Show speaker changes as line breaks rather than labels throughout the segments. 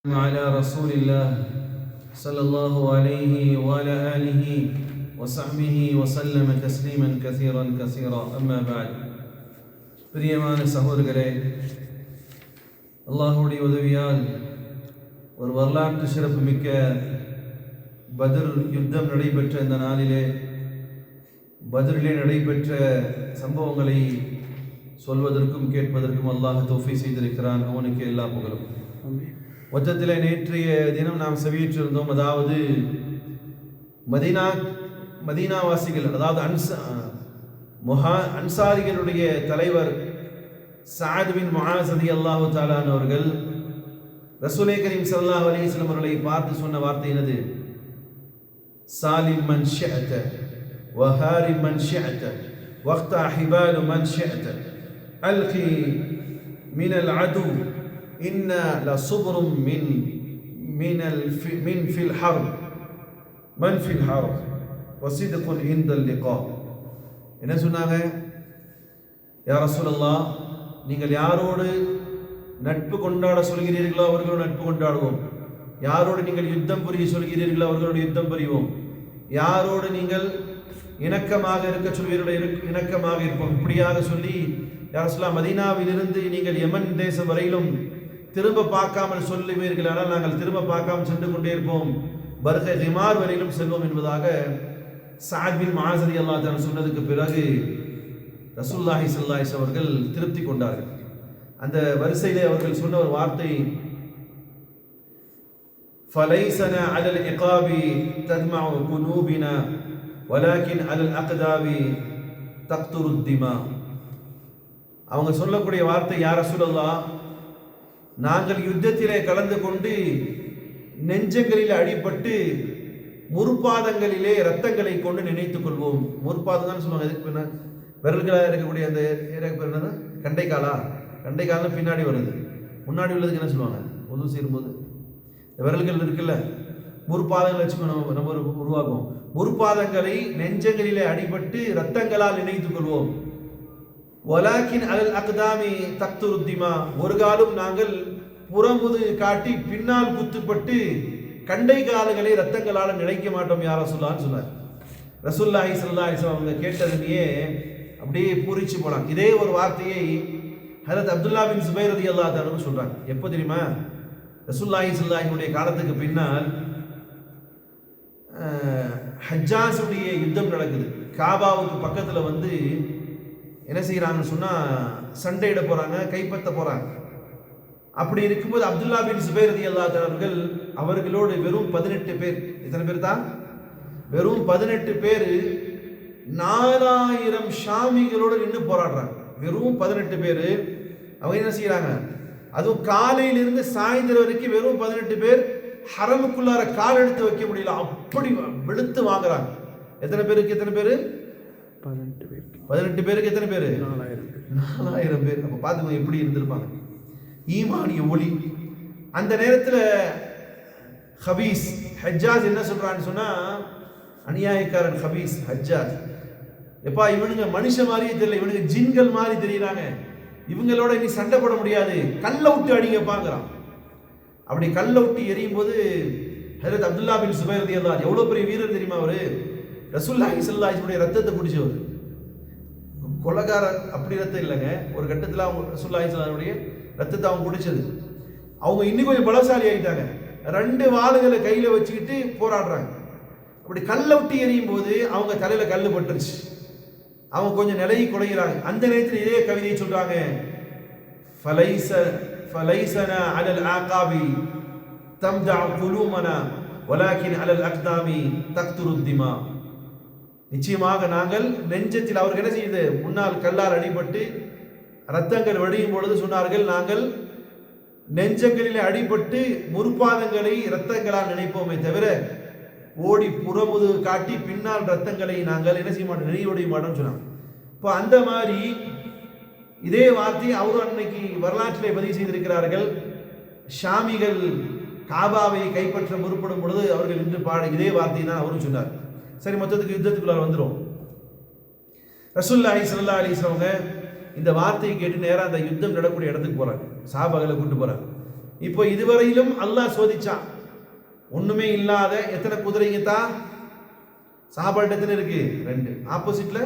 على رسول الله صلى الله عليه وعلى آله وصحبه وسلم تسليما كثيرا أما بعد பிரியமான சகோதரர்களே, அல்லாஹ்வுடைய உதவியால் ஒரு வரலாற்று சிறப்பு மிக்க பத்ர் யுத்தம் நடைபெற்ற இந்த நாளிலே பத்ரிலே நடைபெற்ற சம்பவங்களை சொல்வதற்கும் கேட்பதற்கும் அல்லாஹ் தௌஃபீக் செய்திருக்கிறான். அவனுக்கு எல்லா புகழும். மொத்தத்தில் நேற்றைய தினம் நாம் செவியிட்டிருந்தோம். அதாவது மதீனாவாசிகள், அதாவது அன்சாரிகளுடைய தலைவர் சஅத் பின் முஆஸ் ரலியல்லாஹு தஆலா அவர்கள் ரசூலே கரீம் ஸல்லல்லாஹு அலைஹி வஸல்லம் அவர்களை பார்த்து சொன்ன வார்த்தை என்னது? சாலிம் மன் ஷிஅத வஹாரிம் மன் ஷிஅத வக்தா ஹிபால் மன் ஷிஅத அல்கி மினல் அது இன்னா லசுப்ரும் மின் ஃபில் ஹர்ப் மன் ஃபில் ஹர்ப் வஸித்குன் இன்தல் லிகா. என்ன சொன்னாங்க? யா ரசூலல்லாஹ், நீங்கள் யாரோடு நட்பு கொண்டாட சொல்கிறீர்களோ அவர்களோடு நட்பு கொண்டாடுவோம். யாரோடு நீங்கள் யுத்தம் புரிய சொல்கிறீர்களோ அவர்களோடு யுத்தம் புரிவோம். யாரோடு நீங்கள் இணக்கமாக இருக்க சொல்வீர்களோ இணக்கமாக இருப்போம். இப்படியாக சொல்லி, யா ரசூலல்லாஹ், மதீனாவிலிருந்து நீங்கள் யமன் தேசம் வரையிலும் திரும்ப பார்க்காமல் சொல்லுவீர்கள், ஆனால் நாங்கள் திரும்ப பார்க்காமல் சென்று கொண்டே இருப்போம், பர்கை ஹிமார் வரையிலும் செல்வோம் என்பதாக சஅத் பின் முஆஸ் ரலியல்லாஹு தஆலா சொன்னதுக்கு பிறகு ரசூலுல்லாஹி ஸல்லல்லாஹு அலைஹி அவர்கள் திருப்தி கொண்டார்கள். அந்த வரிசையிலே அவர்கள் சொன்ன ஒரு வார்த்தை, ஃபலைஸனா அலல் இகாபி தத்மஉ குலூபினா வலாக்கின் அலல் அக்தாபி தக்துருத் திமா. அவங்க சொல்லக்கூடிய வார்த்தை, யா ரசூலல்லாஹ், நாங்கள் யுத்தத்திலே கலந்து கொண்டு நெஞ்சங்களில் அடிபட்டு முற்பாதங்களிலே இரத்தங்களை கொண்டு நினைத்துக் கொள்வோம். முற்பாதம் தான் சொல்லுவாங்க. எதுக்கு பின்ன விரல்களாக இருக்கக்கூடிய அந்த என்னது? கண்டைக்காலா. கண்டைக்காலம் பின்னாடி வருது, முன்னாடி உள்ளதுக்கு என்ன சொல்லுவாங்க? உது சேரும்போது இந்த விரல்கள் இருக்குல்ல, முற்பாதங்கள் வச்சு நம்ம உருவாக்குவோம். முற்பாதங்களை நெஞ்சங்களிலே அடிபட்டு இரத்தங்களால் நினைத்துக் கொள்வோம். வலாக்கின் அலல் அக்தாமி தக்துருத் திமா, ஒரு காலம் நாங்கள் புறமுது காட்டி பின்னால் குத்துப்பட்டு கண்டை கால்களை ரத்தங்களால் நினைக்க மாட்டோம் யா ரசூலுல்லாஹ்னு சொன்னார். ரசூலுல்லாஹி ஸல்லல்லாஹு அலைஹி வஸல்லம் அவங்க கேட்டதுமே அப்படியே பூரிச்சு போனாங்க. இதே ஒரு வார்த்தையை ஹஜ்ரத் அப்துல்லா பின் சுபைர் ரலியல்லாஹு தஆலா சொல்றாங்க. எப்போ தெரியுமா? ரசூலுல்லாஹி ஸல்லல்லாஹு அலைஹி வஸல்லம் காலத்துக்கு பின்னால் ஹஜ்ஜாஜுடைய யுத்தம் நடக்குது. காபாவுக்கு பக்கத்தில் வந்து என்ன செய்கிறாங்கன்னு சொன்னால் சண்டையிட போகிறாங்க, கைப்பற்ற போகிறாங்க. அப்படி இருக்கும்போது அப்துல்லா பின் சுபைர் ரலியல்லாஹு தஆலா அவர்களோடு வெறும் 18 பேர். எத்தனை பேர் தான்? வெறும் 18 பேர் 4000 ஷாமிகளோடு நின்று போராடுறாங்க. வெறும் 18 பேர். அவங்க என்ன செய்கிறாங்க? அதுவும் காலையிலிருந்து சாயந்தரம் வரைக்கும் வெறும் 18 பேர் ஹரமுக்குள்ளார கால் எடுத்து வைக்க முடியல, அப்படி வெளுத்து வாங்குறாங்க. எத்தனை பேருக்கு? 18 பேருக்கு எத்தனை பேர்? 4000 பேர். அப்போ பார்த்துக்கோங்க எப்படி இருந்திருப்பாங்க. ஈமானிய ஒளி. அந்த நேரத்தில் ஹபீஸ் ஹஜ்ஜாஜ் என்ன சொல்றான்னு சொன்னா, அநியாயக்காரன் ஹபீஸ் ஹஜ்ஜாஜ், எப்பா இவனுங்க மனுஷ மாதிரியே தெரியல, இவனுங்க ஜின்கள் மாதிரி தெரியுறாங்க, இவங்களோட இனி சண்டை போட முடியாது, கல்ல விட்டு அடிங்கப்பாங்கிறான். அப்படி கல்ல விட்டு எரியும் போது ஹஜ்ரத் அப்துல்லா பின் சுபைர் ரலியல்லாஹு, எவ்வளோ பெரிய வீரர் தெரியுமா அவரு? ரசூலுல்லாஹி ஸல்லல்லாஹு அலைஹி வஸல்லம் ரத்தத்தை குடிச்சவர், கொலைகாரர். அப்படி ரத்தம் இல்லைங்க. ஒரு கட்டத்தில் அவங்க ரசூலுல்லாஹி ஸல்லல்லாஹு அலைஹி வஸல்லம் ரத்தத்தை அவங்க குடிச்சது. அவங்க இன்னும் கொஞ்சம் பலசாலி ஆகிட்டாங்க. 2 வாளுகளை கையில் வச்சுக்கிட்டு போராடுறாங்க. அப்படி கல்லை விட்டு எரியும் போது அவங்க தலையில் கல் பட்டுருச்சு. அவங்க கொஞ்சம் நிலையை குலைகிறாங்க. அந்த நேரத்தில் இதே கவிதையை சொல்றாங்க, ஃபலைஸனா அலல் ஆகாபி தம்தஅ குலூமனா வலாக்கின் அலல் அக்தாமி தக்துருத் திமா. நிச்சயமாக நாங்கள் நெஞ்சத்தில், அவர்கள் என்ன செய்யுது, முன்னால் கல்லால் அடிபட்டு ரத்தங்கள் வடியும் பொழுது சொன்னார்கள், நாங்கள் நெஞ்சங்களிலே அடிபட்டு முற்பாதங்களை இரத்தங்களால் நினைப்போமே தவிர ஓடி புறமுது காட்டி பின்னால் ரத்தங்களை நாங்கள் என்ன செய்ய மாட்டோம், நினைவுடைய மாட்டோம் சொன்னாங்க. இப்போ அந்த மாதிரி இதே வார்த்தையை அவரும் அன்னைக்கு வரலாற்றிலே பதிவு செய்திருக்கிறார்கள். ஷாமிகள் காபாவை கைப்பற்ற முற்படும் பொழுது அவர்கள் இன்று இதே வார்த்தையை தான் அவரும் சொன்னார். சரி, மொத்தத்துக்கு யுத்தத்துக்குள்ளார வந்துடும். ரசூலுல்லாஹி ஸல்லல்லாஹு அலைஹி வஸல்லம் இந்த வார்த்தையை கேட்டு நேராக அந்த யுத்தம் நடக்கூடிய இடத்துக்கு போகிறாங்க. சஹாபாக்களை கூட்டு போகிறாங்க. இப்போ இதுவரையிலும் அல்லாஹ் சோதிச்சான். ஒண்ணுமே இல்லாத எத்தனை குதிரைங்க தான் சஹாபாட்ட எத்தனை இருக்கு? 2. ஆப்போசிட்ல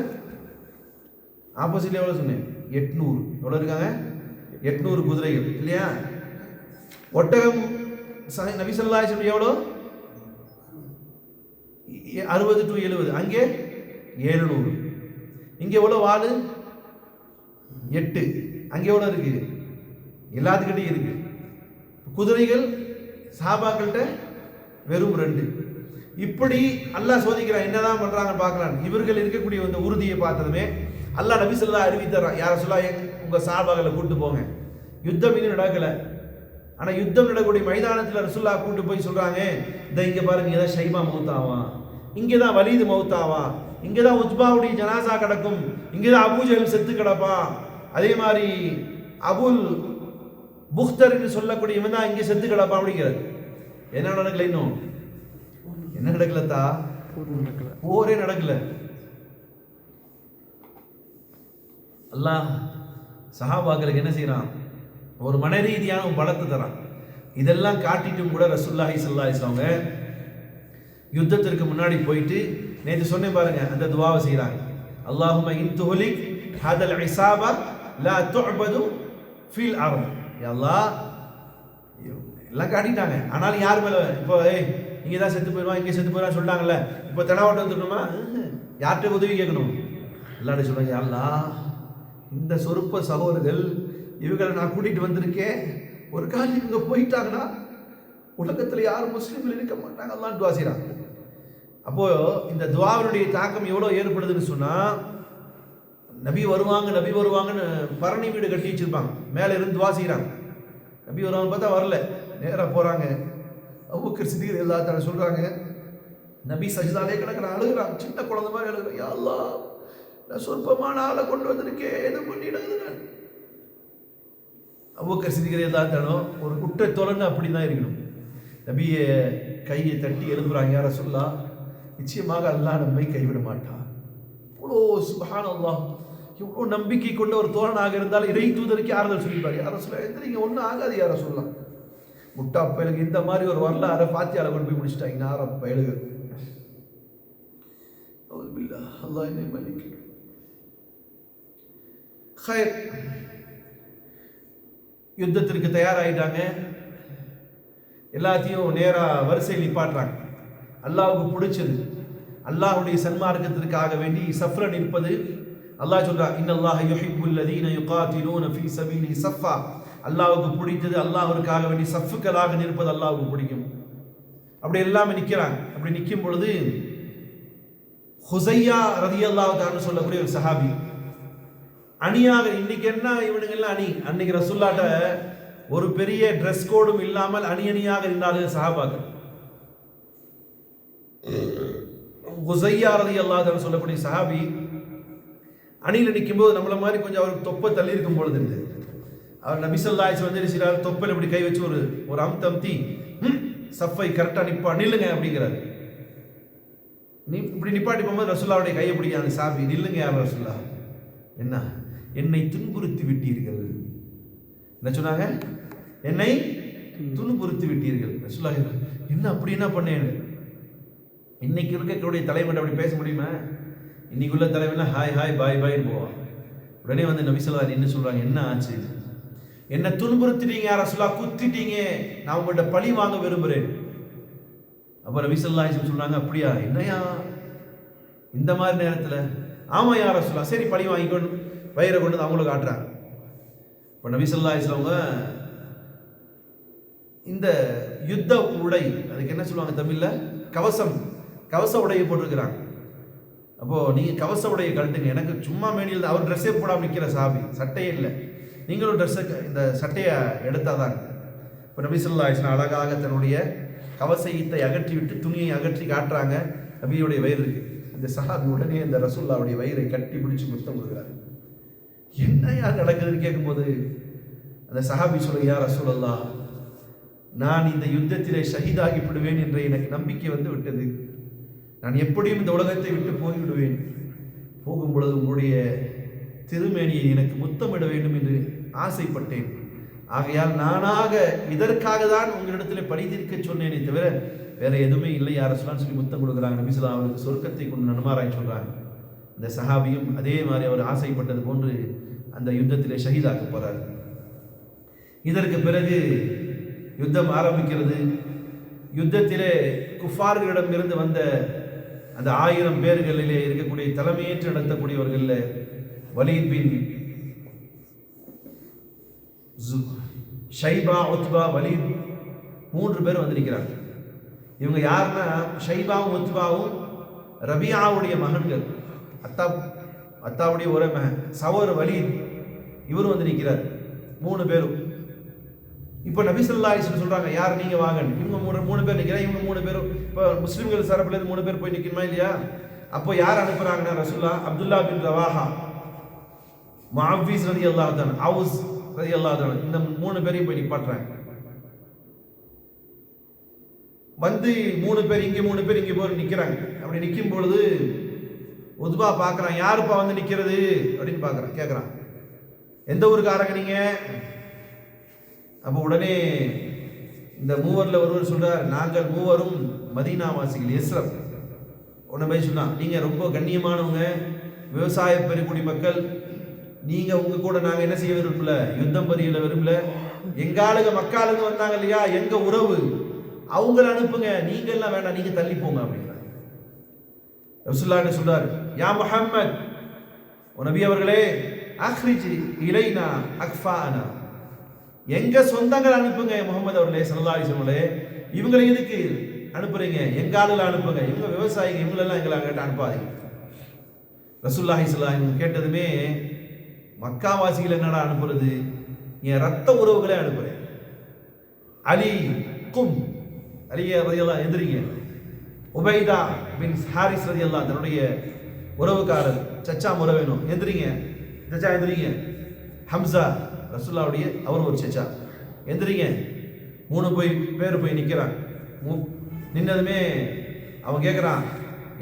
எவ்வளவு சொன்னேன்? 800. எவ்வளவு இருக்காங்க? 800 குதிரைகள் இல்லையா? ஒட்டகம் நபி ஸல்லல்லாஹு அலைஹி வஸல்லம் எவ்வளோ? 60 to 70. அங்கே 700. இங்கே எவ்வளோ வாளு? 8. அங்கே எவ்வளோ இருக்கு? எல்லாத்துக்கிட்டையும் இருக்கு. குதிரைகள் சஹாபாக்கள்கிட்ட வெறும் 2. இப்படி அல்லாஹ் சோதிக்கிறான். என்னதான் பண்றாங்கன்னு பார்க்கலாம். இவர்கள் இருக்கக்கூடிய இந்த உறுதியை பார்த்ததுமே அல்லாஹ் நபி ஸல்லல்லாஹு அறிவித்தார், யார சொல்லா உங்க சஹாபாக்களை கூட்டு போங்க. யுத்தம் இன்னும் நடக்கல. ஆனா யுத்தம் நடக்கக்கூடிய மைதானத்தில் ரசூலுல்லாஹ் கூட்டு போய் சொல்றாங்க, இந்த இங்க பாருங்க, இங்கதான் ஷைபா மௌத்தாவான், இங்கதான் வலீது மௌத்தாவான், இங்கதான் உத்பாவுடைய ஜனாசா கிடக்கும், இங்கதான் அபூஜஹல் செத்து கிடப்பான், அதே மாதிரி அபுல் புக்தர் என்று சொல்லக்கூடிய இவன் தான் இங்கே செத்து கிடப்பான் அப்படிங்கிறது. என்ன நடக்கல? இன்னும் என்ன நடக்கலத்தா? போரே நடக்கல. அல்லாஹ் சஹாபாக்களுக்கு என்ன செய்யறான்? ஒரு மன ரீதியான பலத்தை தரான். இதெல்லாம் காட்டிட்டும் கூட ரசூலுல்லாஹி ஸல்லல்லாஹு அலைஹி வஸல்லம் யுத்தத்திற்கு முன்னாடி போயிட்டு நேற்று சொன்னேன் பாருங்க, அந்த துஆவை செய்யறாங்க. அல்லாஹும்ம இன் துஹ்லிக் ஹாதல் இஸாபா லா துஅபது ஃபில் அர்த். யா அல்லாஹ், எல்லாம் காட்டிட்டாங்க. ஆனாலும் யார் மேல இப்போ இங்கே தான் செத்து போயிடுவான், இங்கே செத்து போயிடுவான்னு சொல்லிட்டாங்கல்ல, இப்போ தெனாவட்டம் வந்துடணுமா? யார்கிட்ட உதவி கேட்கணும்? எல்லாரும் சொல்றாங்க, யா அல்லாஹ், இந்த சொருப்ப சகோதரர்கள் இவங்களை நான் கூட்டிட்டு வந்திருக்கேன், ஒரு காலம் இவங்க போயிட்டாங்கன்னா உலகத்தில் யாரும் முஸ்லீம்கள் இருக்க மாட்டாங்க. அல்லாஹ் துஆ செய்றான். அப்போ இந்த துஆவினுடைய தாக்கம் எவ்வளவு ஏற்படுதுன்னு சொன்னா, நபி வருவாங்கன்னு பரணி வீடு கட்டி வச்சிருப்பாங்க, மேல இருந்து துஆ செய்றாங்க. நபி வருவாங்க பார்த்தா வரல, நேரா போறாங்க. அபூபக்கர் சித்திக் ரலியல்லாஹு தஆலா சொல்றாங்க, நபி சஜ்தாலே கிடக்குறாங்க, அழுகுறாங்க, சின்ன குழந்தை மாதிரி அழுகுறாங்க. யா அல்லாஹ், நான் சொற்பமான ஆளை கொண்டு வந்திருக்கேன், எது பண்ணிடாது. அபூபக்கர் சித்திக் ரலியல்லாஹு தஆலா ஒரு குற்ற தோழன் அப்படிதான் இருக்கணும். நபியை கையை தட்டி எழுப்புறாங்க, யா ரசூலுல்லாஹ், நிச்சயமாக அல்லாஹ் நம்மை கைவிட மாட்டான். இவ்வளோ சுப்ஹானல்லாஹ், இவ்வளோ நம்பிக்கை கொண்ட ஒரு தோழனாக இருந்தால் இறை தூதருக்கு ஆறுதல் சொல்லிப்பார். யா ரசூலுல்லாஹ், எந்திரிங்க, ஒன்றும் ஆகாது யா ரசூலுல்லாஹ். முட்டா பயலுக்கு இந்த மாதிரி ஒரு வரலாறு ஃபாத்தியால கொண்டு போய் முடிச்சிட்டாங்க. நார பயலுக்கு அல்லாஹ் என்னை மன்னிக்க. யுத்தத்திற்கு தயாராகிட்டாங்க. எல்லாத்தையும் நேரா வரிசையில் நிப்பாட்டுறாங்க. அல்லாஹ்வுக்கு பிடிச்சது, அல்லாஹ்வுடைய சன்மார்க்கத்திற்காக வேண்டி சஃப்ர நிற்பது. அல்லாஹ் சொல்றான், இன்னல்லாஹ யுஹிப்புல் லதீன யுகாத்திலூன ஃபீ ஸபீலிஹி ஸஃபா. அல்லாஹ்வுக்கு பிடித்தது அல்லாஹ்வுக்காக வேண்டி சஃப்களாக நிற்பது அல்லாஹ்வுக்கு பிடிக்கும். அப்படி எல்லாமே நிற்கிறாங்க. அப்படி நிற்கும் பொழுது ஹுசையா ரலியல்லாஹு தஆலா சொல்லக்கூடிய ஒரு சஹாபி அணியாக, இன்னைக்கு என்ன இவனுங்க எல்லாம் அணி, அன்னைக்கு ரசூலுல்லாஹ்ட்ட ஒரு பெரிய ட்ரெஸ் கோடும் இல்லாமல் அணியாக இருந்தார்கள் சஹாபாக்கள். ஹுசையா ரலியல்லாஹு தஆலா சொல்லக்கூடிய சஹாபி அணியில் நிற்கும் போது நம்மள மாதிரி கொஞ்சம் அவருக்கு தொப்பை தள்ளி இருக்கும் பொழுது இருந்து அவர் நபி ஸல்லல்லாஹு அலைஹி வஸல்லம் வந்து தொப்பையில் இப்படி கை வச்சு ஒரு அம்தம்தி சஃபை கரெக்டா நிப்பா, நில்லுங்க அப்படிங்கிறார். இப்படி நிப்பாட்டி போகும்போது ரசூலுல்லாஹ்வுடைய கையை பிடிக்க அந்த சாபி, நில்லுங்க யார் ரசூலுல்லாஹ், என்ன என்னை துன்புறுத்தி விட்டீர்கள். என்ன சொன்னாங்க? என்னை துன்புறுத்தி விட்டீர்கள். ரசூலுல்லாஹ், என்ன அப்படி என்ன பண்ணேன்? இன்னைக்கு இருக்கக்கூடிய தலைவன் அப்படி பேச முடியுமா? இன்னைக்குள்ள தலைவன் ஹாய் ஹாய் பாய் பாய்ன்னு போவான். உடனே வந்து நபி ஸல்லல்லாஹு அலைஹி வஸல்லம் என்ன சொல்றாங்க? என்ன ஆச்சு? என்ன துன்புறுத்திட்டீங்க யா ரசூலுல்லாஹ், குத்திட்டீங்க, நான் உங்கள்கிட்ட பழி வாங்க விரும்புகிறேன். அப்போ நபி ஸல்லல்லாஹு அலைஹி வஸல்லம் சொல்றாங்க, அப்படியா, என்னையா இந்த மாதிரி நேரத்தில்? ஆமாம் யா ரசூலுல்லாஹ், சரி பழி வாங்கிக்கொண்டு வயிறை கொண்டு வந்து அவங்களுக்கு காட்டுறாங்க. இப்போ நபி ஸல்லல்லாஹு அலைஹி வஸல்லம் இந்த யுத்த உடை, அதுக்கு என்ன சொல்லுவாங்க தமிழில்? கவச உடையை போட்டிருக்கிறாங்க. அப்போது நீங்கள் கவச உடையை கழட்டுங்க. எனக்கு சும்மா மேனியில் அவர் ட்ரெஸ்ஸே போடாமல் நிற்கிற சாபி, சட்டையே இல்லை, நீங்களும் ட்ரெஸ்ஸை இந்த சட்டையை எடுத்தாதான். இப்போ நபி ஸல்லல்லாஹு அலைஹி வஸல்லம் அழகாக தன்னுடைய கவசத்தை அகற்றி விட்டு துணியை அகற்றி காட்டுறாங்க. நபியுடைய வயிறு இருக்கு. அந்த சஹாபி உடனே அந்த ரசூலுல்லாஹ்வுடைய வயிறை கட்டி பிடிச்சி முத்தம் கொடுக்குறாரு. என்ன யார் நடக்குதுன்னு கேட்கும்போது அந்த சஹாபி சொல்ல, யா ரசூலல்லாஹ், நான் இந்த யுத்தத்திலே ஷஹீதாகி விடுவேன் என்ற எனக்கு நம்பிக்கை வந்து விட்டது. நான் எப்படியும் இந்த உலகத்தை விட்டு போய்விடுவேன். போகும் பொழுது உங்களுடைய திருமேனியை எனக்கு முத்தமிட வேண்டும் என்று ஆசைப்பட்டேன். ஆகையால் நானாக இதற்காக தான் உங்களிடத்தில் பழி தீர்க்க சொன்னேனே தவிர வேற எதுவுமே இல்லை யா ரசூலுல்லாஹ் சொல்லி முத்தம் கொடுக்குறாங்க. நபி ஸல்லல்லாஹு அலைஹி வஸல்லம் அவருக்கு சொர்க்கத்தை கொண்டு நன்மாராய் சொல்றாங்க. இந்த சஹாபியும் அதே மாதிரி அவர் ஆசைப்பட்டது போன்று அந்த யுத்தத்திலே ஷஹீதாக்க போறார். இதற்கு பிறகு யுத்தம் ஆரம்பிக்கிறது. யுத்தத்திலே குஃபார்களிடம் இருந்து வந்த அந்த 1000 பேர்களிலே இருக்கக்கூடிய தலைமையேற்று நடத்தக்கூடியவர்கள் வலீத் பின் ஷைபா, உத்பா, வலீத் 3 பேர் வந்திருக்கிறாங்க. இவங்க யாருன்னா ஷைபாவும் உத்பாவும் ரபியாவுடைய மகன்கள். அத்தாவுடைய ஒரே மகன் சவர் வலீத் இவரும் வந்து நிற்கிறார். 3 பேரும். இப்போ நபி ஸல்லல்லாஹு அலைஹி வஸல்லம் சொல்றாங்க யார் நீங்க வாங்க. இவங்க 3 பேர் நிற்கிறாங்க. இவங்க 3 பேரும் இப்போ முஸ்லிம்கள் தரப்புல 3 பேர் போய் நிற்கணுமா இல்லையா? அப்போ யார் அனுப்புறாங்கன்னா ரசூலுல்லாஹ் அப்துல்லா பின் ரவாஹா, முஅவ்விஸ் ரலியல்லாஹு தஆலா, அவுஸ் ரலியல்லாஹு தஆலா, இந்த 3 பேரையும் போய் நிப்பாட்டுறாங்க. வந்து 3 பேர் இங்கே 3 பேர் இங்கே போய் நிற்கிறாங்க. அப்படி நிற்கும் பொழுது உத்பா பார்க்குறான், யாருப்பா வந்து நிற்கிறது அப்படின்னு பார்க்குறான், கேட்குறான் எந்த ஊருக்காரங்க நீங்க? அப்போ உடனே இந்த 3 ஒருவர் சொல்றார், நாங்கள் 3 மதீனா வாசிகள், எஸ்ரப். உடனே போய் சொன்னான், நீங்க ரொம்ப கண்ணியமானவங்க, விவசாய பெருங்குடி மக்கள், நீங்க உங்க கூட நாங்க என்ன செய்ய விரும்பல, யுத்தம் பரியல விரும்பல. எங்க ஆளுங்க மக்காளுங்க வந்தாங்க இல்லையா, எங்க உறவு, அவங்கள அனுப்புங்க, நீங்க எல்லாம் வேண்டாம், நீங்க தள்ளி போங்க அப்படிங்கிறாங்க. ரசூலுல்லாஹ் சொல்றாரு, யா முஹம்மத், நபி அவர்களே, அக்ரிஜ் இலைனா அக்ஃபானா, எங்க சொந்தங்கள் அனுப்புங்க முகமது அவர்களே, ஸல்லல்லாஹு அலைஹி வஸல்லம், இவங்களை எதுக்கு அனுப்புறீங்க, எங்க ஆளுல அனுப்புங்க, இவங்க விவசாயிங்க, இவங்களெல்லாம் எங்களை அங்கிட்ட அனுப்பாதீங்க. ரசூலுல்லாஹி ஸல்லல்லாஹு அலைஹி வஸல்லம் கேட்டதுமே, மக்காவாசிகள் என்னடா அனுப்புறது, என் ரத்த உறவுகளே அனுப்புறேன். அலி கும், அலிய ரலியல்லாஹு எந்திரிங்க. உபைதா பின் ஹாரிஸ் ரலியல்லாஹு தன்னுடைய உறவுக்காரர், சச்சா முறை வேணும், எந்திரிங்க, சச்சா எந்திரிங்க. ஹம்சா ரசூலுல்லாஹ்வுடைய அவர் ஒரு சச்சா, எந்திரிங்க. 3 பேர் போய் நிற்கிறான். நின்னதுமே அவன் கேட்குறான்,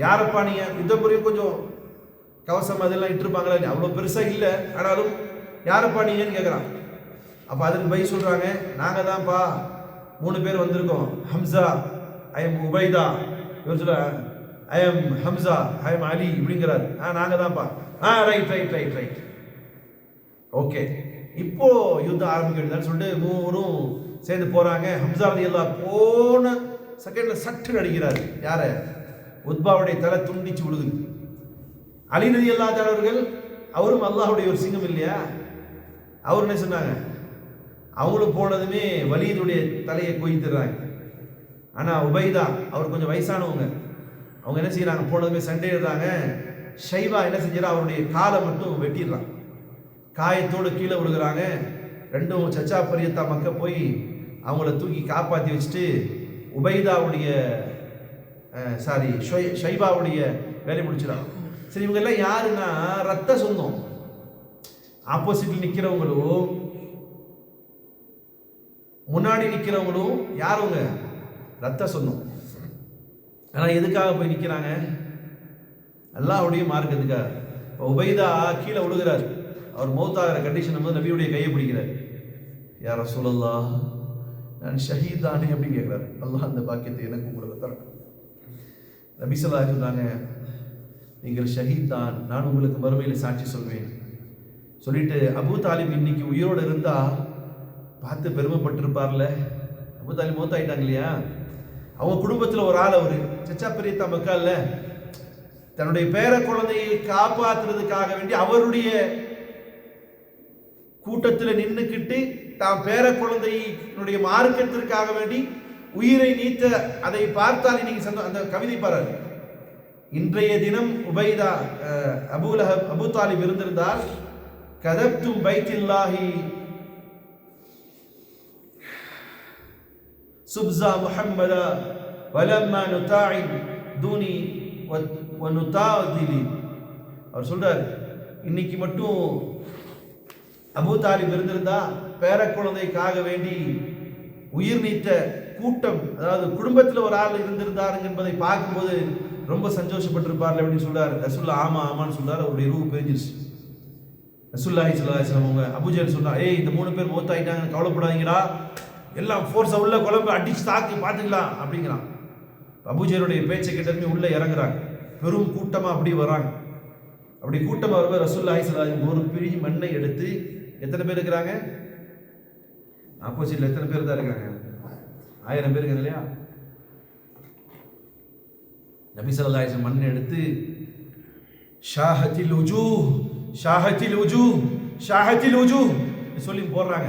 யாரப்பா நீங்க? யுத்தம் புரியும் கொஞ்சம் கவசம் அதெல்லாம் இட்டிருப்பாங்களா, அவ்வளோ பெருசாக இல்லை, ஆனாலும் யாரப்பா நீங்கன்னு கேட்குறான். அப்போ அதுக்கு பை சொல்கிறாங்க, நாங்கள் தான்ப்பா 3 பேர் வந்திருக்கோம். Hamza, I am Ubaida. இவர் சொல்ல, I am Hamza, I am Ali இப்படிங்கிறார். நாங்கள் தான்ப்பா. Right okay. இப்போ யுத்தம் ஆரம்பிக்கிறதுன்னு சொல்லிட்டு 3 சேர்ந்து போறாங்க. ஹம்சா ரலியல்லாஹு போன செகண்ட்ல சட்டு அடிக்கிறார். யார? உத்பாவுடைய தலை துண்டிச்சு விழுகுது. அலி ரலியல்லாஹு தஆலா அவர்கள், அவரும் அல்லாஹ்வுடைய ஒரு சிங்கம் இல்லையா, அவர் என்ன சொன்னாங்க, அவங்களும் போனதுமே வலீதுடைய தலையை கொய்துறாங்க. ஆனா உபைதா அவர் கொஞ்சம் வயசானவங்க, அவங்க என்ன செய்யறாங்க, போனதுமே சண்டையிடுறாங்க. ஷைபா என்ன செஞ்சாரா, அவருடைய காலை மட்டும் வெட்டிடுறான், காயத்தோடு கீழே விழுகிறாங்க. 2 சச்சா பரியத்தா மக்க போய் அவங்கள தூக்கி காப்பாற்றி வச்சுட்டு உபைதாவுடைய ஷைபாவுடைய வேலை முடிச்சிடாங்க. சரி, இவங்கெல்லாம் யாருன்னா ரத்த சொந்தம். ஆப்போசிட்ல நிற்கிறவங்களும் முன்னாடி நிற்கிறவங்களும் யாருங்க, ரத்த சொந்தம். ஆனால் எதுக்காக போய் நிற்கிறாங்க, அல்லாஹ்வுடைய மார்க்கத்துக்காக. இப்போ உபைதா கீழே விழுகிறார். அவர் மௌத்தாகிற கண்டிஷன் போது நபியுடைய கையை பிடிக்கிறார். யா ரசூலல்லாஹ், நான் ஷஹீத் தானே அப்படின்னு கேட்குறாரு. அல்லாஹ் அந்த பாக்கியத்தை எனக்கு உங்களுக்கு தரணும். நபி ஸல்லல்லாஹு அலைஹி சொன்னாங்க, நீங்கள் ஷஹீத் தான், நான் உங்களுக்கு மறுமையில் சாட்சி சொல்வேன். சொல்லிட்டு அபூ தாலிப் இன்னைக்கு உயிரோடு இருந்தா பார்த்து பெருமைப்பட்டிருப்பார்ல. அபூ தாலிப் மௌத்தாயிட்டாங்க இல்லையா, அவங்க குடும்பத்தில் ஒரு ஆள், அவர் சச்சா பெரியத்தா மக்கள்ல, தன்னுடைய பேர குழந்தையை காப்பாற்றுறதுக்காக வேண்டி அவருடைய கூட்டத்தில் நின்றுக்கிட்டு தாம் பேர குழந்தையினுடைய மார்க்கத்திற்காக வேண்டி உயிரை நீத்த அதை பார்த்தால் இன்னைக்கு அந்த கவிதை பாராரு. இன்றைய தினம் உபைதா அபூ தாலிப் இருந்திருந்தால், கதப்தும் பைத்தில்லாஹி சுப்ஸா முஹம்மதா வலம்மா நுதாஇ தூனி வ நுதாதிலி. அவர் சொல்றார், இன்னைக்கு மட்டும் அபூ தாலிப் இருந்திருந்தா பேர குழந்தைக்காக வேண்டி உயிர் நீத்த கூட்டம், அதாவது குடும்பத்தில் ஒரு ஆள் இருந்திருந்தாருங்க என்பதை பார்க்கும்போது ரொம்ப சந்தோஷப்பட்டிருப்பார்கள் அப்படின்னு சொல்றாரு. ரசூலுல்லாஹ் ஆமான்னு சொல்றாரு. அவருடைய ரூஹ் பிரிஞ்சிருச்சு. ரசூலுல்லாஹி ஸல்லல்லாஹு அலைஹி வஸல்லம் அவங்க அபூஜஹல் சொன்னா, ஏய் இந்த 3 பேர் மௌத்தாயிட்டாங்க, கவலைப்படாதீங்கடா, எல்லாம் ஃபோர்ஸா உள்ள குழம்பு அடிச்சு தாக்கி பார்த்துக்கலாம் அப்படிங்கிறான். அபூஜஹலுடைய பேச்சை கேட்டதுமே உள்ள இறங்குறாங்க. பெரும் கூட்டமா அப்படி வராங்க. அப்படி கூட்டமா வரும்போது ரசூலுல்லாஹி ஸல்லல்லாஹு அலைஹி வஸல்லம் ஒரு பிடி மண்ணை எடுத்து, எத்தனை பேர் இருக்கிறாங்க? ஆப்போசிட்ல எத்தனை பேர் தான் இருக்காங்க? 1000 பேர் இருக்காங்க இல்லையா? நபி ஸல்லல்லாஹு அலைஹி வஸல்லம் மண்ணை எடுத்து ஷாஹத்தில் உஜூஹ் ஷாஹத்தில் உஜூஹ் ஷாஹத்தில் உஜூஹ் சொல்லி போடுறாங்க.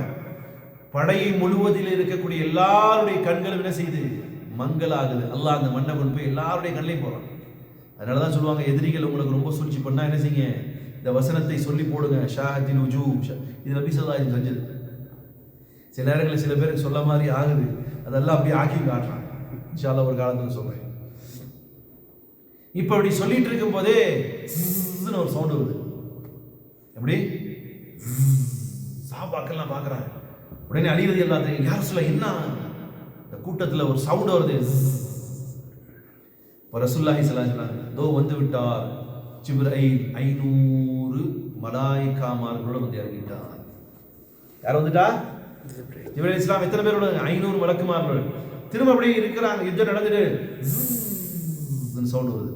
படையை முழுவதில் இருக்கக்கூடிய எல்லாருடைய கண்களும் என்ன செய்து மங்கலாகுது. அல்லாஹ் அந்த மண்ணை கொண்டு போய் எல்லாருடைய கண்ணையும் போடுறான். அதனால தான் சொல்லுவாங்க, எதிரிகள் உங்களுக்கு ரொம்ப சூழ்ச்சி பண்ணா என்ன செய்யுங்க, இந்த வசனத்தை சொல்லி போடுங்க, ஷாஹத்தில் உஜூஹ். இது நபி ஸல்லல்லாஹு அலைஹி வஸல்லம் செஞ்சது. சில நேரங்களில் சில பேருக்கு சொல்ல மாதிரி ஆகுது, அதெல்லாம் அப்படியே ஆக்கி காட்டுறான். இன்ஷா அல்லாஹ் ஒரு காலத்தில் சொல்றேன். இப்போ அப்படி சொல்லிட்டு இருக்கும் போதே ஒரு சவுண்ட் வருது. எப்படி? சாபாக்கெல்லாம் பார்க்குறாங்க. உடனே அலிரதி எல்லாத்தையும், யார் சொல்ல என்ன இந்த கூட்டத்தில் ஒரு சவுண்ட் வருது. ரசூலுல்லாஹி ஸல்லல்லாஹு அலைஹி வஸல்லம் தோ வந்து விட்டார் ஜிப்ரீல் 500 மலாயிகாமார்களோட வந்து இறங்கிட்டார். யார் வந்துட்டா? ஜிப்ரீல் இஸ்லாம். எத்தனை பேரோட? 500 மலக்குமார்கள். திரும்ப அப்படியே இருக்கிறாங்க. யுத்தம் நடந்துட்டு சவுண்ட் வருது.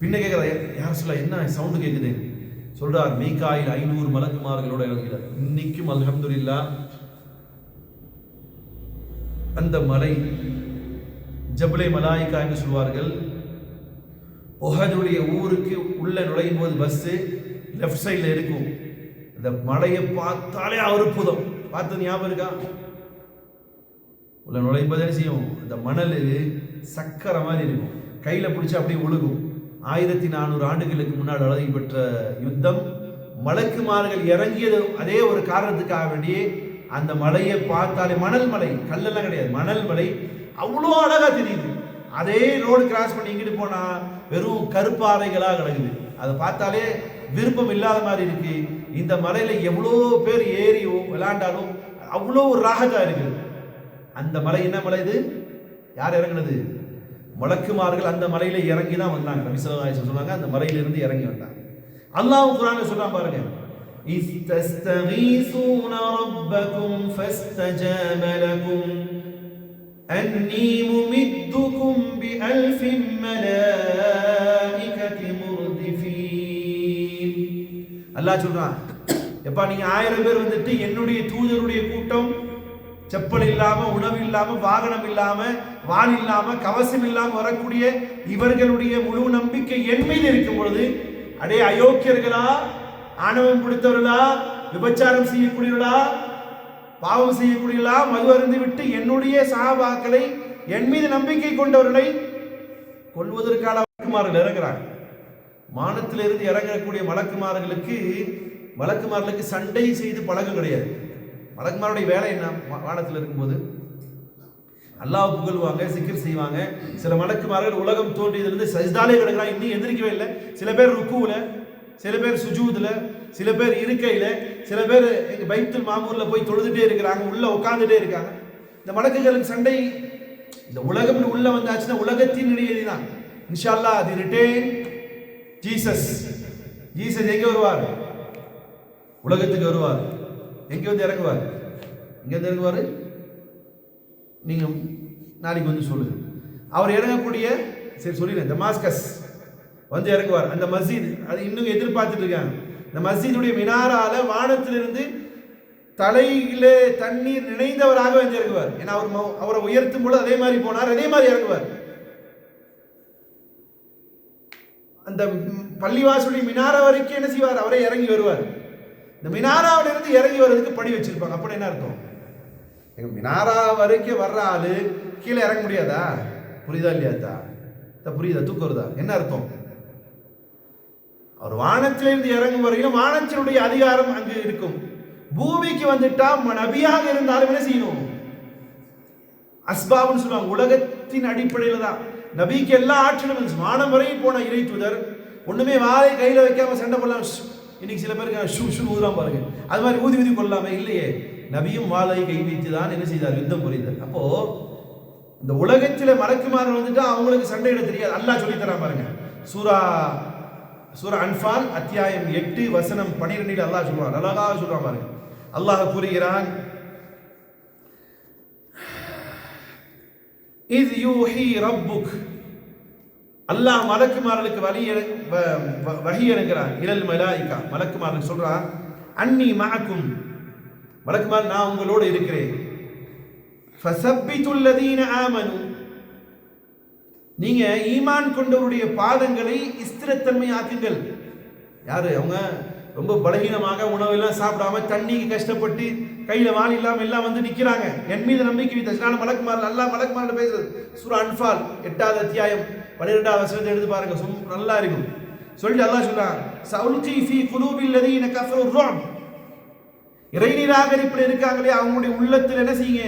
பின்ன கேட்குறா, யார் சொல்ல என்ன சவுண்டு கேட்குது? சொல்றார், மீகாயில் 500 மலக்குமார்களோட இறங்குகிறார். இன்னைக்கும் அல்ஹம்துலில்லாஹ் அந்த மலை ஜபலே மலாயிகா என்று சொல்வார்கள். உஹதுடைய ஊருக்கு உள்ள நுழையும் போது பஸ்ஸு லெஃப்ட் சைடில் இருக்கும். அந்த மலையை பார்த்தாலே அற்புதம். பார்த்தது ஞாபகம் இருக்கா? உள்ள நுழையும் போது என்ன செய்யும், அந்த மணல் சக்கரை மாதிரி இருக்கும், கையில் பிடிச்சி அப்படியே ஒழுகும். 1400 ஆண்டுகளுக்கு முன்னாடி நடத்தி பெற்ற யுத்தம், மலக்குமார்கள் இறங்கியது அதே ஒரு காரணத்துக்காக வேண்டியே அந்த மலையை பார்த்தாலே, மணல் மலை, கல்லெல்லாம் கிடையாது, மணல் மலை அவ்வளோ அழகா தெரியுது. அதே ரோடு கிராஸ் பண்ணி இங்கிட்டு போனா வெறும் கருப்பாறைகளாக கிடக்குது. அதை பார்த்தாலே விருப்பம் இல்லாத மாதிரி இருக்கு. இந்த மலையில எவ்வளோ பேர் ஏறி விளையாண்டாலும் அவ்வளோ ஒரு ராகத்தா இருக்குது. அந்த மலை என்ன மலை? இது யார் இறங்குனது? மலக்குமார்கள் அந்த மலையில இறங்கி தான் வந்தாங்க. நபி ஸல்லல்லாஹு அலைஹி வஸல்லம் சொன்னாங்க, அந்த மலையிலிருந்து இறங்கி வந்தாங்க. அல்லாஹ் குர்ஆன்ல சொல்றான் பாருங்க, இஸ்தஸ்தகீஸூன ரப்பக்கும் ஃபஸ்தஜாப லகும் அன்னி முமித்துக்கும் பிஅல்ஃபின் மலாயிகதி முர்திஃபீன். அல்லாஹ் சொல்றான், எப்பா நீங்க 1000 பேர் வந்துட்டு என்னுடைய தூதருடைய கூட்டம் செப்பல் இல்லாம, உணவு இல்லாம, வாகனம் இல்லாம, வான் இல்லாம, கவசம் இல்லாம வரக்கூடிய இவர்களுடைய முழு நம்பிக்கை என் மீது இருக்கும் பொழுது, அடே அயோக்கியர்களா, ஆணவம் பிடித்தவர்களா, விபச்சாரம் செய்யக்கூடியவர்களா, பாவம் செய்யக்கூடியவர்களா, மது அருந்து விட்டு என்னுடைய சஹாபாக்களை, என் மீது நம்பிக்கை கொண்டவர்களை கொல்வதற்கான மலக்குமார்கள் இறங்குறாங்க. வானத்திலிருந்து இறங்கக்கூடிய மலக்குமார்களுக்கு சண்டை செய்து பழக்கம் கிடையாது. மலக்குமாருடைய வேலை என்ன? வானத்தில் இருக்கும்போது அல்லாஹ் புகழ்வாங்க, சிக்கிர் செய்வாங்க. சில மலக்குமார்கள் உலகம் தோன்றியதிலிருந்து சஜ்தாலே கிடக்கிறாங்க, இன்னும் எந்திரிக்கவே இல்லை. சில பேர் ருக்குல, சில பேர் சுஜூதுல, சில பேர் இருக்கையில, சில பேர் எங்க பைத்துல் மாமூர்ல போய் தொழுதுட்டே இருக்கிறாங்க, உள்ள உட்கார்ந்துட்டே இருக்காங்க. இந்த மலக்குகளுக்கு சண்டை, இந்த உலகம் உள்ள வந்தாச்சுன்னா உலகத்தின் இடையே தான். இன்ஷா அல்லாஹ் தி ரிட்டைன் ஜீசஸ் எங்க வருவார்? உலகத்துக்கு வருவார். எங்கே வந்து இறங்குவார்? இங்கே வந்து இறங்குவார். நீங்கள் நாளைக்கு வந்து சொல்லுங்க. அவர் இறங்கக்கூடிய, சரி சொல்லிடுறேன், டமாஸ்கஸ் வந்து இறங்குவார். அந்த மஸ்ஜித், அது இன்னும் எதிர்பார்த்துட்டு இருக்காங்க. இந்த மஸ்ஜிதுடைய மினாரால வானத்திலிருந்து தலையில தண்ணீர் நினைந்தவராக வந்து இறங்குவார். ஏன்னா அவரை உயர்த்தும் பொழுது அதே மாதிரி போனார், அதே மாதிரி இறங்குவார். அந்த பள்ளிவாசலுடைய மினாரா வரைக்கும் என்ன செய்வார்? அவரே இறங்கி வருவார். இந்த மினாராவில இருந்து இறங்கி வர்றதுக்கு படி வச்சிருப்பாங்க. அப்படி என்ன அர்த்தம்? எங்க மினாரா வரைக்கும் வர்ற ஆளு கீழே இறங்க முடியாதா? புரியுதா இல்லையாத்தா? புரியுதா? தூக்குறதா? என்ன அர்த்தம்? அவர் வானத்திலிருந்து இறங்கும் வரையிலும் வானத்தினுடைய அதிகாரம் அங்கு இருக்கும். பூமிக்கு வந்துட்டா நபியாக இருந்தாலும் என்ன செய்யணும்? அஸ்பாப்னு சொல்லுவாங்க. உலகத்தின் அடிப்படையில் தான் நபிக்கு எல்லா ஆற்றலும் இருந்துச்சு. வானம் வரையும் போன இறை தூதர் ஒண்ணுமே வாயை கையில வைக்காம சண்டை போடலாம். இன்னைக்கு சில பேருக்கு ஷூ ஊதுறான் பாருங்க, அது மாதிரி ஊதி கொள்ளாம இல்லையே. நபியும் வாளை கை வைத்து தான் என்ன செய்தார்? யுத்தம் புரிந்தார். அப்போ இந்த உலகத்தில் மலக்குமார்கள் வந்துட்டா அவங்களுக்கு சண்டையிட தெரியாது. அல்லாஹ் சொல்லி தரான் பாருங்க. சூரா அன்ஃபால் அத்தியாயம் 8 வசனம் 12 அல்லாஹ் சொல்றான். அழகாக சொல்றான் பாருங்க. அல்லாஹ் கூறுகிறான், இஸ் யூஹி ரப்புக், அல்லாஹ் மலக்குமார்களுக்கு வஹி இறங்குறான். இலல் மலாயிகா, மலக்குமார்களுக்கு சொல்றான், அன்னி மஅக்கும், மலக்குமார் நான் உங்களோடு இருக்கிறேன். ஃபஸப்பித்துல் லதீன ஆமனு, நீங்க ஈமான் கொண்டவருடைய பாதங்களை ஸ்திரத்தன்மை ஆக்குங்கள். யாரு அவங்க? ரொம்ப பலகீனமாக உணவெல்லாம் சாப்பிடாம தண்ணிக்கு கஷ்டப்பட்டு கையில வாள் இல்லாம எல்லாம் வந்து நிக்கிறாங்க. என் மீது நம்பிக்கை வைத்த மலக்குமார், அல்லாஹ் மலக்குமார் பேசுறது. சூரா அன்ஃபால் 8வது அத்தியாயம் 12வது வசனத்தை எடுத்து பாருங்க, நல்லா இருக்கும். சொல்லிட்டு அல்லாஹ் சொல்றான், சவுல்கி ஃபீ குலூபில் லதீன கஃபரு ருஅப், இறை நிராகரிப்பில் இருக்காங்களே அவங்களுடைய உள்ளத்தில் என்ன செய்யுங்க?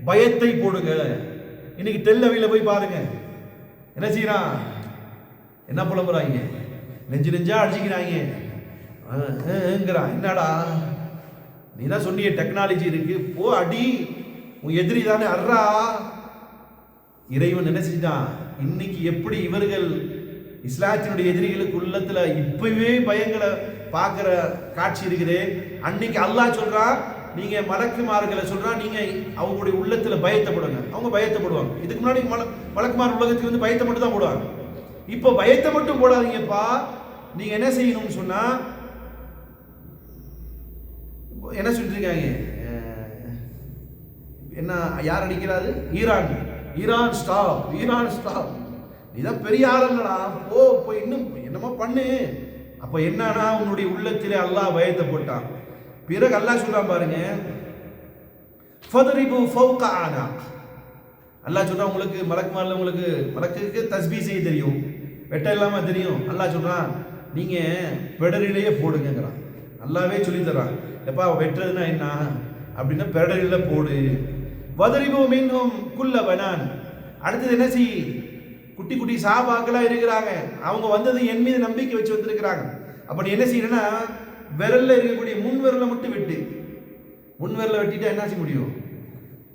பயத்தை போடுங்க. இன்னைக்கு டெல்லவில போய் பாருங்க, என்ன செய்யறான்? என்ன புலம்புறாங்க? நெஞ்சா அடிச்சுக்கிறாங்க. என்னடா நீ தான் சொன்னிய டெக்னாலஜி இருக்கு, போ அடி, உன் எதிரி தானே அர்றா. இறைவன் என்ன செஞ்சான்? இன்னைக்கு எப்படி இவர்கள் இஸ்லாத்தினுடைய எதிரிகளுக்கு உள்ளத்துல இப்பவே பயங்களை பார்க்கிற காட்சி இருக்குது. அன்னைக்கு அல்லாஹ் சொல்றான், நீங்க மலக்குமார்களை சொல்றான், நீங்க அவங்களுடைய உள்ளத்துல பயத்தை போடுங்க. அவங்க பயத்தை போடுவாங்க. இதுக்கு முன்னாடி மலக்குமார் உலகத்துக்கு வந்து பயத்தை மட்டும் தான் போடுவாங்க. இப்போ பயத்தை மட்டும் போடாதீங்கப்பா, நீங்க என்ன செய்யணும்னு சொன்னா என்ன சொல்லிட்டு இருக்காங்க? என்ன யார் அடிக்கிறாரு? Iran stop. நீதான் பெரிய ஆளுங்களா, போய் இன்னும் என்னமோ பண்ணு. அப்ப என்னன்னா உன்னுடைய உள்ளத்திலே அல்லாஹ் பயத்தை போட்டான். பிறகு அல்லாஹ் சொல்றான் பாருங்க, ஃபத்ரிபு ஃபௌக அனாக், அல்லாஹ் சொல்றான் உங்களுக்கு மலக்குமார்ல உங்களுக்கு மலக்குக்கு தஸ்பீஹ் செய்ய தெரியும், வெட்ட இல்லாம தெரியும். அல்லாஹ் சொல்றான், நீங்க பெடரிலேயே போடுங்கிறான். அல்லாவே சொல்லி தர்றான். எப்பா வெட்டுறதுன்னா என்ன அப்படின்னா பெடரில போடு. வதரிபு மின்ஹும் குல்ல பனான், அடுத்தது என்ன செய்? குட்டி குட்டி சாபாக்களா இருக்கிறாங்க, அவங்க வந்தது என் மீது நம்பிக்கை வச்சு வந்திருக்கிறாங்க. அப்படி என்ன செய்யணும்னா விரல்ல இருக்கக்கூடிய முன் விரலை மட்டும் வெட்டு. முன் விரலை வெட்டிட்டா என்ன செய்ய முடியும்?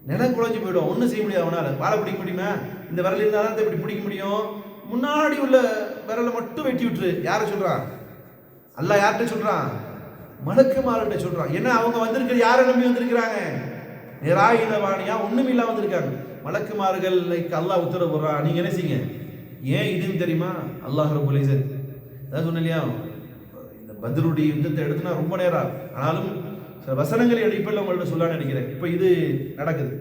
நிலம் குழஞ்சு போயிடும், ஒன்றும் செய்ய முடியாது. அவனால வாழை பிடிக்க முடியுமா? இந்த விரல் இருந்தால் தான் இப்படி பிடிக்க முடியும். முன்னாடி உள்ள விரலை மட்டும் வெட்டி விட்டுரு. யாரை சொல்றான்? அல்லாஹ் யார்கிட்ட சொல்றான்? மலக்குமார்கிட்ட சொல்றான். ஏன்னா அவங்க வந்திருக்கிறது யாரை நம்பி வந்திருக்கிறாங்க? நிராயுதவாணியா ஒண்ணும் இல்லாம வந்திருக்காங்க. மலக்குமார்கள் அல்லாஹ் உத்தரவு போடுறான், நீங்க என்ன செய்யுங்க. ஏன் இதுன்னு தெரியுமா? அல்லாஹ் ரப்பல் இஸ்ஸத் அதான் சொன்ன இல்லையா, இந்த பத்ருடைய யுத்தத்தை எடுத்துனா ரொம்ப நேரம், ஆனாலும் சில வசனங்களை அடிப்படையில் உங்கள்ட்ட சொல்ல நினைக்கிறேன். இப்போ இது நடக்குது.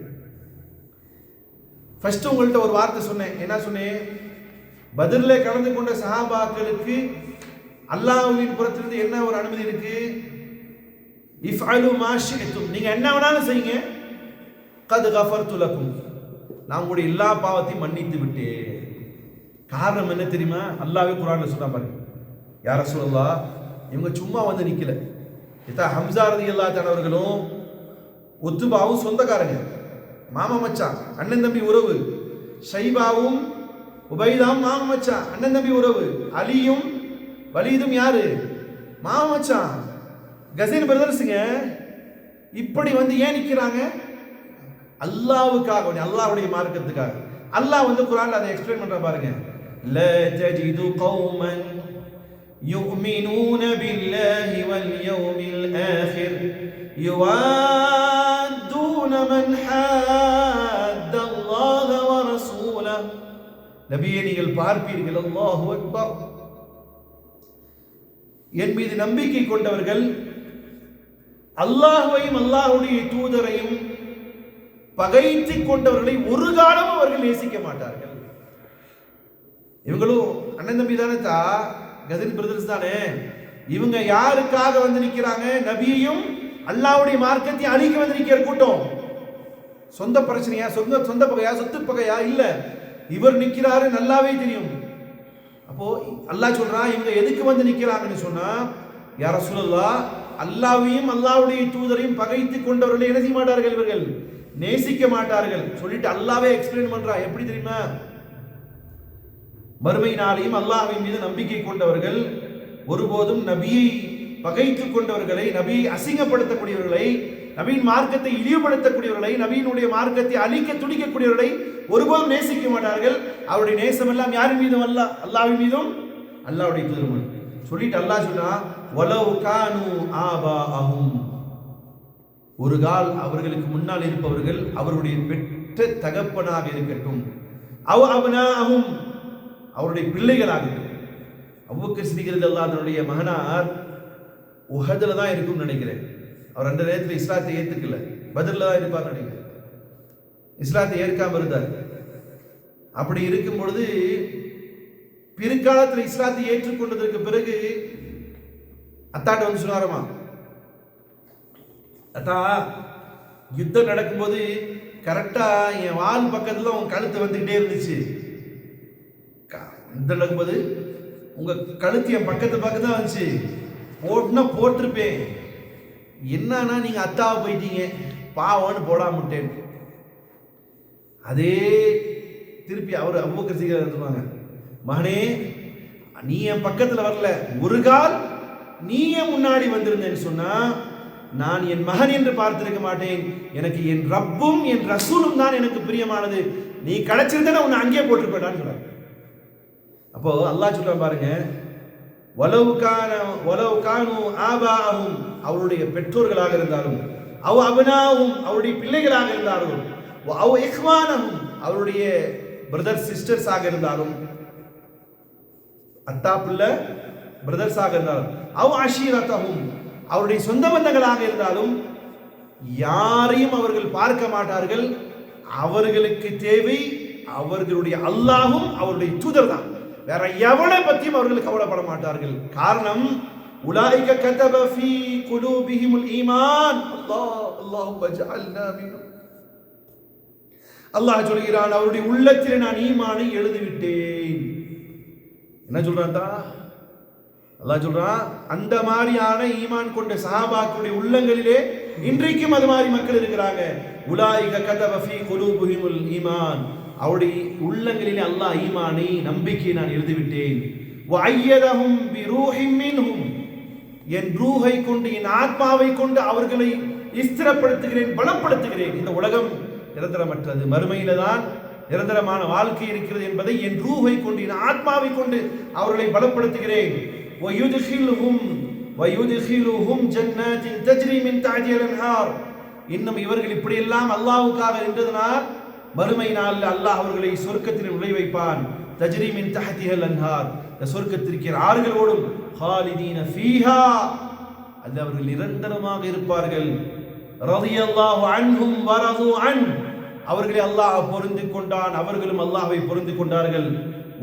ஃபர்ஸ்ட் உங்கள்கிட்ட ஒரு வார்த்தை சொன்னேன். என்ன சொன்னேன்? பத்ர்ல கலந்து கொண்ட சஹாபாக்களுக்கு அல்லாஹ்வின் புறத்திலிருந்து என்ன ஒரு அனுமதி இருக்கு? இஃஅலு மா ஷி'தும், நீங்க என்ன வேணாலும் செய்யுங்க. கத் கஃபர்து லக்கும், நான் உங்களுடைய எல்லா பாவத்தையும் மன்னித்து விட்டேன். காரணம் என்ன தெரியுமா? அல்லாஹ்வே குர்ஆன்ல சொல்றான் பாருங்க, யா ரசூலல்லாஹ், இவங்க சும்மா வந்து நிக்கல. இதா ஹம்ஸா ரலியல்லாஹு தஆலா அவர்களும் உத்பாவும் சொந்தக்காரங்க, மாமா மச்சான், அண்ணன் தம்பி உறவு. ஷைபாவும் உபைதாவும் மாமா மச்சான், அண்ணன் தம்பி உறவு. அலியும் வலீதும் யாரு? மாமா மச்சான், கஸீன் பிரதர்ஸுங்க. இப்படி வந்து ஏன் நிக்கிறாங்க? அல்லாஹ்வுக்காக, அல்லாஹ்வுடைய மார்க்கத்துக்காக. அல்லாஹ் வந்து குர்ஆன்ல அதை எக்ஸ்பிளைன் பண்ற பாருங்க. லா தஜிது கௌமன் யுமினூன பில்லாஹி வல் யௌமில் ஆখির யுவாதுன மன் ஹாத்தல்லாஹ வ ரசூலஹு, நபியே நீங்கள் பார்ப்பீர்கள், அல்லாஹு அக்பர், என் மீது நம்பிக்கை கொண்டவர்கள் அல்லாஹ்வையும் அல்லாஹ்வுடைய தூதரையும் பகைத்துக் கொண்டவர்களை ஒரு காலம் அவர்கள் நேசிக்க மாட்டார்கள். இவங்களும் அண்ணன் தம்பி தானே, கஸீன் பிரதர்ஸ் தானே. இவங்க யாருக்காக வந்து நிக்கிறாங்க? நபியையும் அல்லாஹ்வுடைய மார்க்கத்தையும் அழிக்க வந்து நிக்கிற கூட்டம். சொந்த பிரச்சனையா, சொந்த பகையா, சொத்து பகையா? இல்ல, இவர் நிக்கிறாரு நல்லாவே தெரியும். அப்போ அல்லாஹ் சொல்றான், இவங்க எதுக்கு வந்து நிக்கிறாங்கன்னு சொன்னா, யா ரசூலல்லாஹ், அல்லாஹ்வையும் அல்லாஹ்வுடைய தூதரையும் பகைத்துக் கொண்டவர்களை என்ன செய்ய மாட்டார்கள்? இவர்கள் நேசிக்க மாட்டார்கள் சொல்லிட்டு அல்லாஹ்வே எக்ஸ்பிளைன் பண்றான். எப்படி தெரியுமா? மறுமை நாளையும் அல்லாஹ்வின் மீது நம்பிக்கை கொண்டவர்கள் ஒருபோதும் நபியை பகைத்துக் கொண்டவர்களை, நபியை அசிங்கப்படுத்தக்கூடியவர்களை, நபியின் மார்க்கத்தை இழிவுபடுத்தக்கூடியவர்களை, நபியினுடைய மார்க்கத்தை அழிக்க துடிக்கக்கூடியவர்களை ஒருபோதும் நேசிக்க மாட்டார்கள். அவருடைய நேசம் எல்லாம் யாரின் மீதும் அல்ல, அல்லாஹ்வின் மீதும் அல்லாஹ்வுடைய தூதர் மீதும். சொல்லிட்டு அல்லாஹ் சொல்றான் வலவ் கானு ஆபாஅஹும், ஒரு கால் அவர்களுக்கு முன்னால் இருப்பவர்கள் அவருடைய பெற்ற தகப்பனாக இருக்கட்டும், அவ் அப்னாஅஹும், அவருடைய பிள்ளைகளாகட்டும். அபூபக்கர் சித்திக் ரலியல்லாஹு அன்ஹுடைய மகனார் உஹதுல தான் இருக்கும்னு நினைக்கிறேன். அவர் அந்த நேரத்தில் இஸ்லாத்தை ஏற்றுக்கல, பத்ர்ல தான் இருப்பார் நினைக்கிறேன். இஸ்லாத்தை ஏற்காம இருந்தார். அப்படி இருக்கும் பொழுது பிற்காலத்தில் இஸ்லாத்தை ஏற்றுக்கொண்டதற்கு பிறகு அத்தாட்ட வந்து சொன்னாரமா, அத்தா யுத்தம் நடக்கும்போது கரெக்டா என் வால் பக்கத்துல உங்க கழுத்து வந்துகிட்டே இருந்துச்சு. யுத்தம் நடக்கும்போது உங்க கழுத்து என் பக்கத்துல வந்துச்சு, போட்டுனா போட்டிருப்பேன். என்னன்னா நீங்க அத்தாவை போயிட்டீங்க, பாவம்னு போடாம விட்டேன். அதே திருப்பி அவர் அபூபக்கர் சித்திக் சொல்லுவாங்க, மகனே நீ என் பக்கத்துல வரல, ஒரு கால் நீ என் முன்னாடி வந்திருந்தேன்னு சொன்னா நான் என் மகன் என்று பார்த்திருக்க மாட்டேன். எனக்கு என் ரப்பும் என் ரசூலும் தான் எனக்கு பிரியமானது. நீ கிடைச்சிருந்தா உன்னை அங்கேயே போட்டுருப்பேடான்னு சொல்றாங்க. அப்போ அல்லாஹ் சொல்றான் பாருங்க, வலவ் கானு ஆபாஅஹும், அவருடைய பெற்றோர்களாக இருந்தாலும், அவ் அப்னாஅஹும், அவருடைய பிள்ளைகளாக இருந்தாலும், அவ் இஹ்வானஹும், அவருடைய பிரதர் சிஸ்டர்ஸாக இருந்தாலும், அத்தா பிள்ளை பிரதர்ஸாக இருந்தாலும், அவ் அஷீரத்தஹும், அவருடைய சொந்த பந்தங்களாக இருந்தாலும், யாரையும் அவர்கள் பார்க்க மாட்டார்கள். அவர்களுக்கு தேவை அவர்களுடைய அல்லாஹும் அவருடைய தூதர் தான். வேற எவனை பற்றியும் அவர்கள் கவலைப்பட மாட்டார்கள். காரணம், உலாயிக கதப ஃபீ குலூபிஹிமுல் ஈமான். அல்லாஹும்ம ஜஅல்னா மின்ஹும். அல்லாஹ் சொல்கிறான், அவருடைய உள்ளத்தில் நான் ஈமானை எழுதிவிட்டேன். என்ன சொல்றான்? அல்லாஹ் சொல்றான், அந்த மாதிரியான ஈமான் கொண்ட சஹாபாக்களுடைய உள்ளங்களிலே இன்றைக்கும் அது மாதிரி மக்கள் இருக்கிறாங்க. உலாயிக கதப ஃபீ குலூபிஹிமுல் ஈமான், அவருடைய உள்ளங்களிலே அல்லாஹ் ஈமானை, நம்பிக்கையை நான் எழுதிவிட்டேன். வஅய்யதஹும் பிரூஹின் மின்ஹும், என் ரூஹை கொண்டு என் ஆத்மாவை கொண்டு அவர்களை ஸ்திரப்படுத்துகிறேன், பலப்படுத்துகிறேன். இந்த உலகம் நிரந்தரமற்றது, மறுமையில தான் நிரந்தரமான வாழ்க்கை இருக்கிறது என்பதை என் ரூஹை கொண்டு என் ஆத்மாவை கொண்டு அவர்களை பலப்படுத்துகிறேன். வயுத்கிலுஹும் ஜன்னாத்தின் தஜ்ரி மின் தஹ்திஹா அல்-அன்ஹார், இன்னும் இவர்கள் இப்படியெல்லாம் அல்லாஹ்வுக்காக நின்றதனால் மறுமை நாளில் அல்லாஹ் அவர்களை சொர்க்கத்தில் நுழைவைப்பான். தஜ்ரி மின் தஹ்திஹா அல்-அன்ஹார், இந்த சொர்க்கத்திற்கு ஆறுகளோடும், ஹாலிதீன ஃபீஹா, அதில் அவர்கள் நிரந்தரமாக இருப்பார்கள். ரலியல்லாஹு அன்ஹும் வரது அன், அவர்களை அல்லாஹ் பொருந்து கொண்டான், அவர்களும் அல்லாஹ்வை பொருந்து கொண்டார்கள்.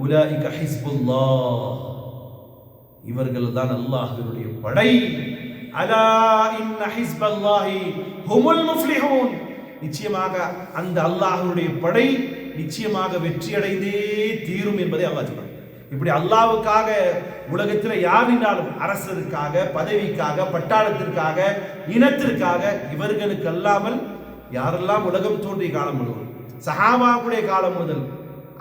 உலாயிக ஹிஸ்புல்லாஹ், இவர்கள் தான் அல்லாஹ்வினுடைய படை. அலா இன்ன ஹிஸ்பல்லாஹி ஹுமுல் முஃப்லிஹூன், நிச்சயமாக அந்த அல்லாஹ்வுடைய படை நிச்சயமாக வெற்றி அடைந்தே தீரும் என்பதை அல்லாஹ் சொல்றான். இப்படி அல்லாஹ்வுக்காக உலகத்தில் யார் நின்றாலும், அரசருக்காக, பதவிக்காக, பட்டாளத்திற்காக, இனத்திற்காக, இவர்களுக்கு அல்லாமல் யாரெல்லாம் உலகம் தோன்றிய காலம் முழுவதும், சஹாபாவுடைய காலம் முதல்,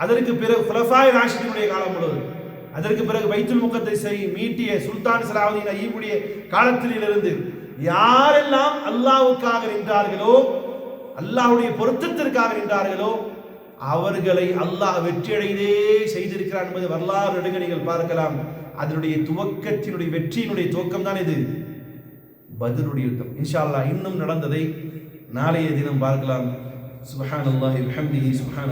அதற்கு பிறகு குலஃபாய் ராஷிதுடைய காலம் முழுவதும், அதற்கு பிறகு பைத்துல் முகத்தஸை மீட்டிய சுல்தான் சலாவுதீன் அய்யூபுடைய காலத்திலிருந்து யாரெல்லாம் அல்லாஹ்வுக்காக நின்றார்களோ, அல்லாஹ்வுடைய பொருத்தத்திற்காக நின்றார்களோ, அவர்களை அல்லாஹ் வெற்றியடைந்தே செய்திருக்கிறார் என்பது வரலாறு நெடுக நீங்கள் பார்க்கலாம். அதனுடைய துவக்கத்தினுடைய வெற்றியினுடைய துவக்கம் தான் இது பத்ருடைய யுத்தம். இன்ஷா அல்லாஹ் இன்னும் நடந்ததை நாளைய தினம் பார்க்கலாம். சுப்ஹானல்லாஹி வபிஹம்திஹி சுப்ஹான